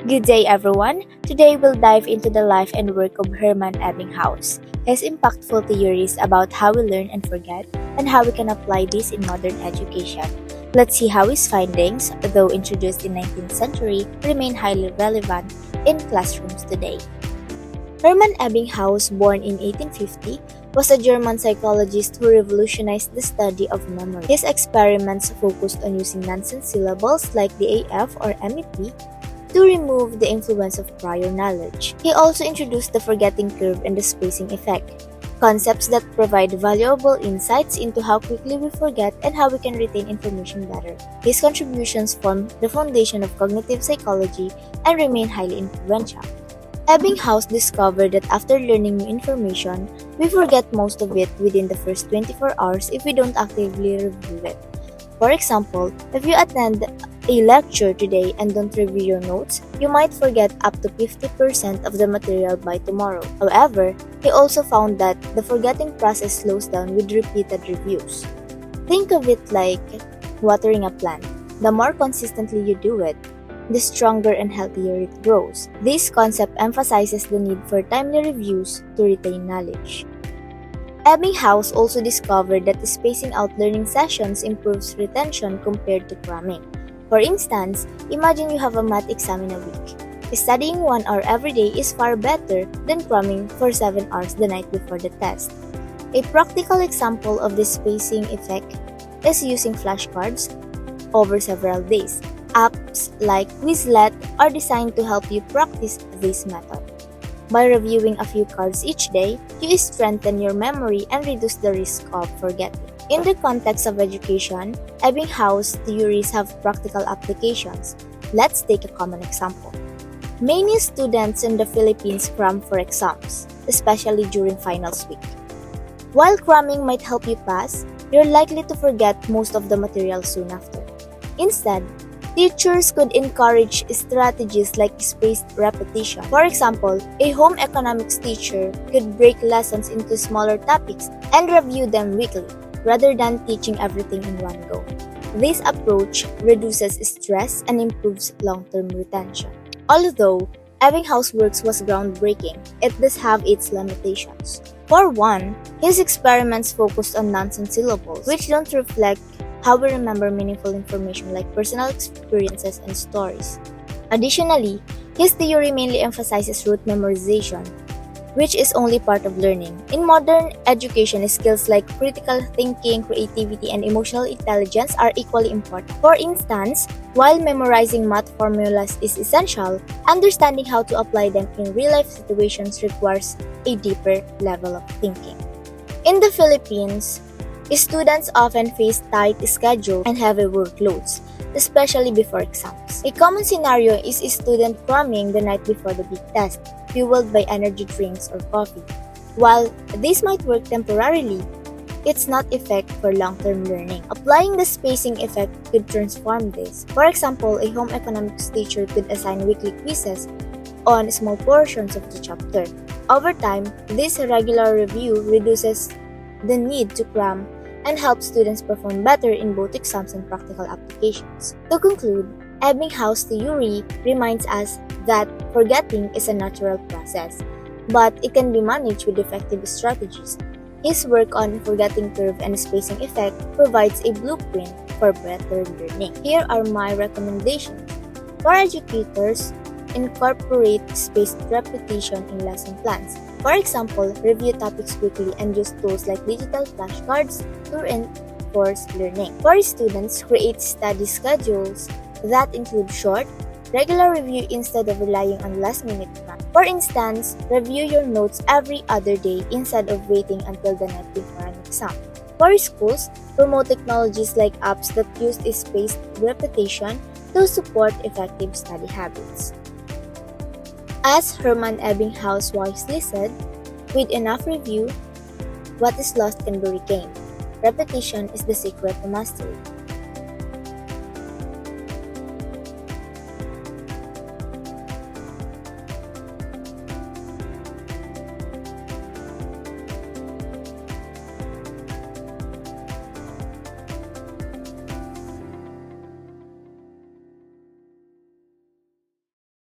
Good day, everyone. Today we'll dive into the life and work of Hermann Ebbinghaus, his impactful theories about how we learn and forget, and how we can apply this in modern education. Let's see how his findings, though introduced in 19th century, remain highly relevant in classrooms today. Hermann Ebbinghaus, born in 1850, was a German psychologist who revolutionized the study of memory. His experiments focused on using nonsense syllables like the AF or MEP to remove the influence of prior knowledge. He also introduced the forgetting curve and the spacing effect, concepts that provide valuable insights into how quickly we forget and how we can retain information better. His contributions form the foundation of cognitive psychology and remain highly influential. Ebbinghaus discovered that after learning new information, we forget most of it within the first 24 hours if we don't actively review it. For example, if you attend a lecture today and don't review your notes, you might forget up to 50% of the material by tomorrow. However, he also found that the forgetting process slows down with repeated reviews. Think of it like watering a plant. The more consistently you do it, the stronger and healthier it grows. This concept emphasizes the need for timely reviews to retain knowledge. Ebbinghaus also discovered that spacing out learning sessions improves retention compared to cramming. For instance, imagine you have a math exam in a week. Studying 1 hour every day is far better than cramming for 7 hours the night before the test. A practical example of this spacing effect is using flashcards over several days. Apps like Quizlet are designed to help you practice this method. By reviewing a few cards each day, you strengthen your memory and reduce the risk of forgetting. In the context of education, Ebbinghaus' theories have practical applications. Let's take a common example. Many students in the Philippines cram for exams, especially during finals week. While cramming might help you pass, you're likely to forget most of the material soon after. Instead, teachers could encourage strategies like spaced repetition. For example, a home economics teacher could break lessons into smaller topics and review them weekly, rather than teaching everything in one go. This approach reduces stress and improves long-term retention. Although Ebbinghaus' work was groundbreaking, it does have its limitations. For one, his experiments focused on nonsense syllables, which don't reflect how we remember meaningful information like personal experiences and stories. Additionally, his theory mainly emphasizes rote memorization, which is only part of learning. In modern education, skills like critical thinking, creativity, and emotional intelligence are equally important. For instance, while memorizing math formulas is essential, understanding how to apply them in real-life situations requires a deeper level of thinking. In the Philippines, students often face tight schedules and heavy workloads, especially before exams. A common scenario is a student cramming the night before the big test, fueled by energy drinks or coffee. While this might work temporarily, it's not effective for long-term learning. Applying the spacing effect could transform this. For example, a home economics teacher could assign weekly quizzes on small portions of the chapter. Over time, this regular review reduces the need to cram and helps students perform better in both exams and practical applications. To conclude, Ebbinghaus' theory reminds us that forgetting is a natural process, but it can be managed with effective strategies. His work on forgetting curve and spacing effect provides a blueprint for better learning. Here are my recommendations. For educators, incorporate spaced repetition in lesson plans. For example, review topics quickly and use tools like digital flashcards to reinforce learning. For students, create study schedules that include short, regular review instead of relying on last-minute cram. For instance, review your notes every other day instead of waiting until the night before an exam. For schools, promote technologies like apps that use spaced repetition to support effective study habits. As Hermann Ebbinghaus wisely said, with enough review, what is lost can be regained. Repetition is the secret to mastery.